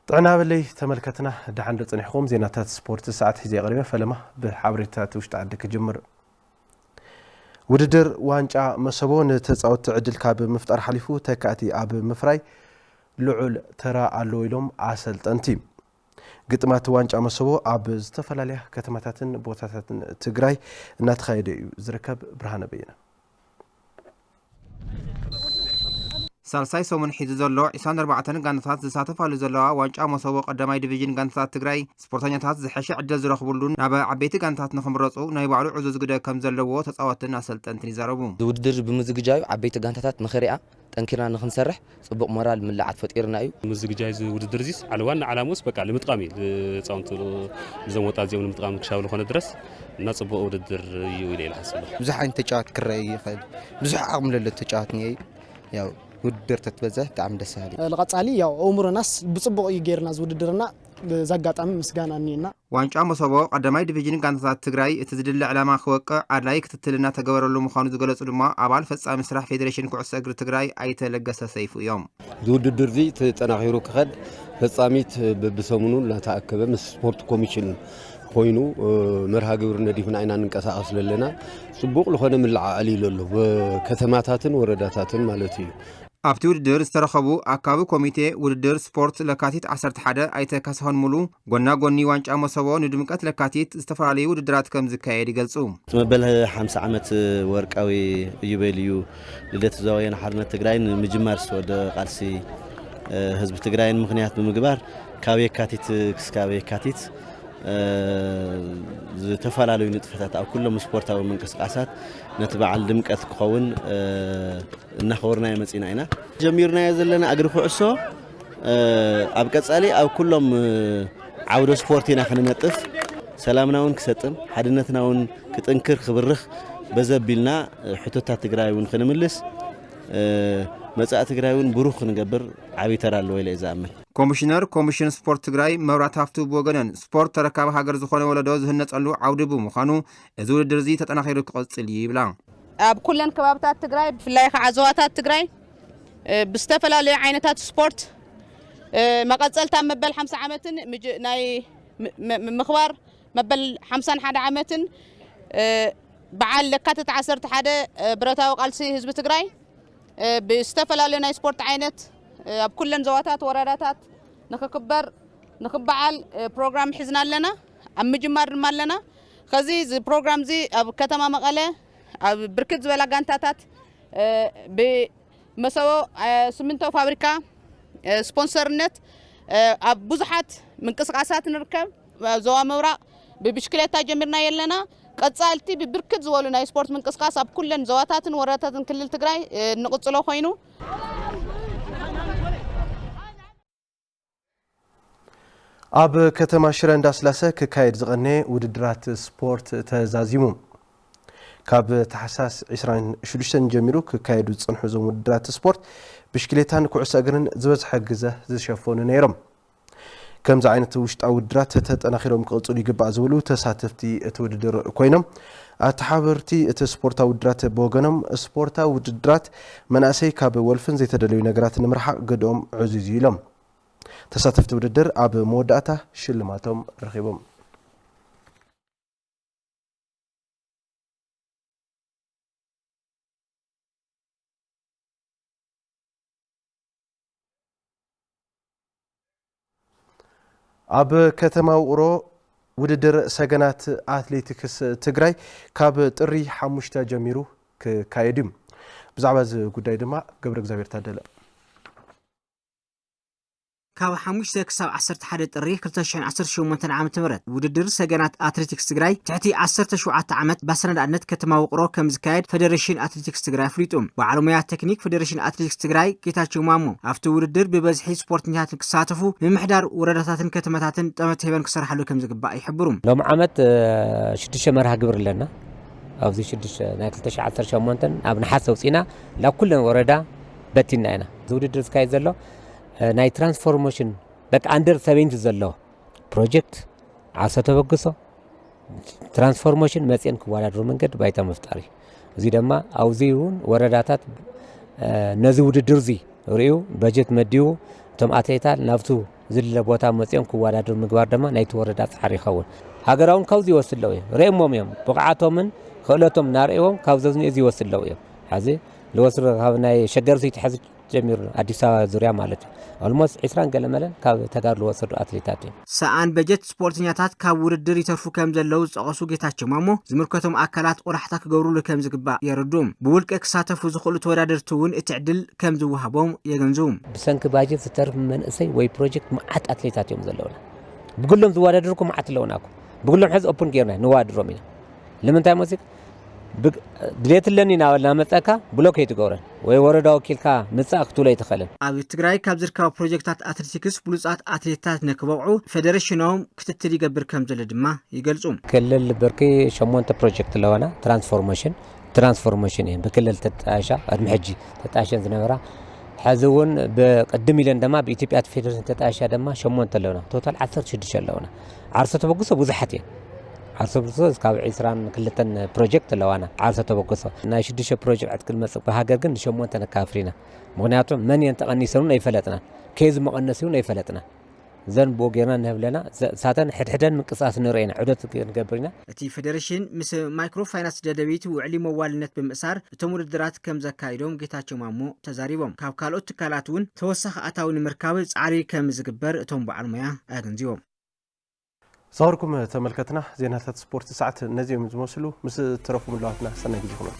طعنا باللي تملكتنا دحن رصنيحكم زينات سبورت ساعات حزي قريبه فلما بحبريتات وشط عندك جمر وددر وانጫ مسبون تጻوت عدل كاب مفتر حليفو تكاتي اب مفراي لعل ترى አለው ኢሎም አሰልጠንቲ ግጥማት ዋንጫ መስቦ አብ ዝተፈላልያ ከተማታትን ቦታታትን ትግራይ እናተኻየደ እዩ ዝርከብ ብርሃነ በየነ ሳልሳይ ሰሙን ሒዙ ዘሎ 24 ጋንታታት ዝሳተፋሉ ዘለዋ ዋንጫ መስቦ ቀዳማይ ዲቪዥን ጋንታታት ትግራይ ስፖርተኛታት ዝሐሸ ዕድል ዝረኽቡሉን ናብ ዓበይቲ ጋንታታት ንኽምረፁ ናይ ባዕሉ ዕዙ ዝግደ ከም ዘለዎ ተጻወትን አሰልጠንትን ይዛረቡ ውድድር ብምዝግጃዩ ዓበይቲ ጋንታታት ንኽሪኣ ጠንኪርና ንኽንሰርሕ ጽቡቕ ሞራል ምልዓት ፈጢርና እዩ ምዝግጃይ ውድድር ዚስ ዓለዋና ዓላሙስ በቃ ለምጥቃሚ ጻውንቱ ዘሞጣ ዚኦም ንምጥቃም ክሻው ለኾነ ድረስ እና ጽቡቕ ውድድር እዩ ኢለ ይልሐስብ ብዙሕ ዓይነት ተጫዋት ክረይ ይኽእል ብዙሕ ዓቕሚ ለለ ተጫዋት ነይ ያው ውድድር ተትበዘህ ጣዕም ደሳሊ ለቀጻሊ ያው ኦምሮናስ ብጽቡቕ ይገርና ዝውድድርና ዘጋጣሚ ምስጋና ነና ዋንጫ መስቦ ቀዳማይ ዲቪዥን ጋንታታት ትግራይ እቲ ዝድለ ዕላማ ክወቅዕ አድላይ ክትትልና ተገበረሉ ምዃኑ ዝገለጹ ድማ አባል ፈጻሚ ስራሕ ፌደሬሽን ኩዕሶ እግሪ ትግራይ አይተለገሰ ሰይፉ እዮም ዝውድድር ዚ ተጠናኺሩ ክኸድ ፈጻሚት በብሰሙኑ እናተኣከበ ምስ ስፖርት ኮሚሽን ኮይኑ መርሃ ግብር ነዲፍና ኢና ንንቀሳቀስ ለለና ጽቡቕ ለኾነ ምልዓዓል ይለሎ ከተማታትን ወረዳታትን ማለት እዩ ኣብቲ ውድድር ዝተረኸቡ ኣካባቢ ኮሚቴ ውድድር ስፖርት ለካቲት 11 ኣይተካሳሆን ሙሉ ጎና ጎኒ ዋንጫ መስቦ ንድምቀት ለካቲት ዝተፈላለዩ ውድድራት ከም ዝካየድ ይገልጹ መበል 50 ዓመት ወርቃዊ ዩቤልዩ ልደት ዘወየና ሓርነት ትግራይ ንምጅማር ዝተወደ ቃልሲ ህዝቢ ትግራይን ምኽንያት ብምግባር ካብ የካቲት ክስካብ የካቲት ዝተፈላለዩ ንጥፈታት ኣብ ኩሎም ስፖርታዊ ምንቅስቃሳት ነቲ በዓል ድምቀት ክኸውን እናኸወርና የመጺና ኢና ጀሚርና ዘለና እግሪ ኩዕሶ ኣብ ቀጻሊ ኣብ ኩሎም ዓውደ ስፖርት ኢና ክንነጥፍ ሰላምናውን ክሰጥም ሓድነትናውን ክጥንክር ክብርኽ በዘቢልና ሕቶታት ትግራይውን ክንምልስ መጻእ ትግራይውን ብሩኽ ክንገብር ዓብይ ተራ ኣለዎ ኢለ ዝኣምን ኮሚሽን ስፖርት ትግራይ መብራት ሃፍቱ ብወገነን ስፖርት ተረካቢ ሃገር ዝኾነ ወለዶ ዝህነጸሉ ዓውዲ ብምዃኑ እዚ ውድድር እዚ ተጠናኺሩ ክቕጽል ይብላ ኣብ ኩለን ከባቢታት ትግራይ ብፍላይ ከዓ ዞባታት ትግራይ ብዝተፈላለዩ ዓይነታት ስፖርት መቐጸልታ መበል 50 ዓመትን ናይ ምኽባር መበል 51 ዓመትን በዓል ለካቲት 11 ብረታዊ ቃልሲ ህዝቢ ትግራይ ብዝተፈላለዩ ናይ ስፖርት ዓይነት ኣብ ኩለን ዞባታት ወረዳታት ንኽክበር ንኽበዓል ፕሮግራም ሒዝና ኣለና ኣብ ምጅማር ድማ ኣለና ከዚ ዚ ፕሮግራም ዚ ኣብ ከተማ መቐለ ኣብ ብርክት ዝበላ ጋንታታት ብመሰቦ ሲሚንቶ ፋብሪካ ስፖንሰርነት ኣብ ብዙሓት ምንቅስቃሳት ንርከብ ዞባ ምብራቕ ብብሽክሌታ ጀሚርና የለና ቀጻልቲ ብብርክት ዝበሉ ናይ ስፖርት ምንቅስቃስ ኣብ ኩለን ዞባታትን ወረዳታትን ክልል ትግራይ ንቕጽሎ ኮይኑ ኣብ ከተማ ሽረ እንዳስላሰ ክካየድ ዝቐነ ውድድራት ስፖርት ተዛዚሙ ካብ ታሕሳስ 26 ጀሚሩ ክካየዱ ዝጽንሑ ዞም ውድድራት ስፖርት ብሽክሌታን ኩዕሶ እግርን ዝበዝሐ ግዜ ዝሸፈኑ ነይሮም ከምዚ ዓይነት ውሽጣዊ ውድድራት ተጠናኺሮም ክቕጽሉ ይግባእ ዝብሉ ተሳተፍቲ እቲ ውድድር ኮይኖም ኣተሓበርቲ እቲ ስፖርታዊ ውድድራት ብወገኖም ስፖርታዊ ውድድራት መናእሰይ ካብ ወልፍን ዘይተደለዩ ነገራት ንምርሓቕ ገድኦም ዕዙዝ ኢሎም ተሳተፍቲ ውድድር ኣብ መወዳእታ ሽልማቶም ረኺቦም ኣብ ከተማ ውቅሮ ውድድር ሰገናት አትሌቲክስ ትግራይ ካብ ጥሪ 5 ጀሚሩ ክካየድ ብዛዕባ እዚ ጉዳይ ድማ ገብረ እግዚአብሔር ታደለ ካብ 5 ክሳብ 11 ጥሪ 2018 ዓመተ ምህረት ውድድር ሰገናት አትሌቲክስ ትግራይ ትሕቲ 17 ዓመት ባሰነዳነት ከተማ ውቅሮ ከም ዝካየድ ፌደሬሽን አትሌቲክስ ትግራይ ፍሊጡ ባዕለሙያ ቴክኒክ ፌደሬሽን አትሌቲክስ ትግራይ ጌታቸው ማሞ ኣብቲ ውድድር ብበዝሒ ስፖርተኛታት ክሳተፉ ብምሕዳር ወረዳታትን ከተማታትን ጠመት ሄበን ክሰርሓሉ ከም ዝግባእ ይሕብሩ ሎም ዓመት 6 መርሃ ግብር ኣለና ኣብዚ 6 ናይ 2018 ኣብ ነሓስ ወፂና ለኩለን ወረዳ በቲና ኢና ውድድር ዝካየድ ዘሎ ናይ ትራንስፎርሜሽን በቃ አንደር 70 ዘሎ ፕሮጀክት ዓሰ ተበግሶ ትራንስፎርሜሽን መጽን ክዋዳድሩ መንገድ ባይታ መፍጣሪ እዚ ድማ አውዚውን ወረዳታት ነዚ ውድድር ዚ ሪኡ በጀት መዲው ቶም አትሌታት ናብቱ ዝለ ቦታ መጽኦም ክዋዳድር ምግባር ድማ ናይቲ ወረዳ ጻዕሪ ይኸውን ሃገራውን ካብዚ ይወስለው እዮም ረእሞም እዮም ብቕዓቶምን ክእለቶም ናርእዎም ካብ ዘዝኒ እዚ ይወስለው እዮም ሓዚ ለወስሩ ካብ ናይ ሸገር ሲቲ ሕዝ ጀሚሩ አዲስ አበባ ዙሪያ ማለት ነው ኦልሞስት 20 ገለመለን ካብ ተጋድሎ ወሰዱ አትሌታት ሰአን በጀት ስፖርተኛታት ካብ ውድድር ይተርፉ ከም ዘለው ጸቀሱ ጌታቸው ማሞ ዝምርከቶም አካላት ቁራሕታ ክገብሩሉ ከም ዝግባ የርዱም ብውልቀ ክሳተፉ ዝኽእሉ ተወዳደርቱውን እትዕድል ከም ዝወሃቦም የገንዙም ብሰንኪ ባጀት ዝተርፍ መንእሰይ ወይ ፕሮጀክት ማዓት አትሌታት እዮም ዘለውና ብግሎም ዝዋዳደርኩ ማዓት ለውናኩ ብግሎም ሕዝ ኦፕን ጌርና ንዋድሮም ኢና ለምንታይ ሙዚክ ድሌትለኒ ናወልና መጻካ ብሎክ ይትገውረን ወይ ወረዳ ወኪልካ መጻክ ትውለ ይተኸለን ኣብ ትግራይ ካብ ዝርከቡ ፕሮጀክታት አትሌቲክስ ብሉጻት አትሌታት ነክበውዑ ፌደሬሽኖም ክትትል ይገብር ከም ዘለ ድማ ይገልጹ ክልል ብርኪ 8 ፕሮጀክት ለዋና ትራንስፎርሜሽን በክልል ተጣሻ አድም ሕጂ ተጣሽን ዝነበራ حزون بقدم إلى عندما بإثيوبيا فيدراسيون تتعشى عندما شمون تلونا توتال 16 شلونا عرسة تبقصة بوزحتين عرسة تبقصة كاب عسران كلتن بروجكت لوانا عرسة تبقصة ناشدش بروجكت عد كل مسك بهاجر جن شمون تنا كافرينا مغنياتهم من ينتقني سنون يفلتنا كيز مقنسون يفلتنا زن بوجينا نهبلنا ساعتين حدن من قصاص نرينا عدت نقبرنا تي فيدريشن مس مايكرو فاينانس ددبيت وعلي موالنت بمسار تمر الدرات كم زكايدوم ጌታቸው ማሞ ተዛሪቦም ካብ ካልኦት ትካላቱን ተወሳኺ ኣታውን ምርካብ ጻዕሪ ከም ዝግበር እቶም በዓልሙያ ኣገንዚቦም صوركم تملكتنا زينات سبورت ساعه نزيم زموسلو مس ترفوا ملواتنا سنه جيكم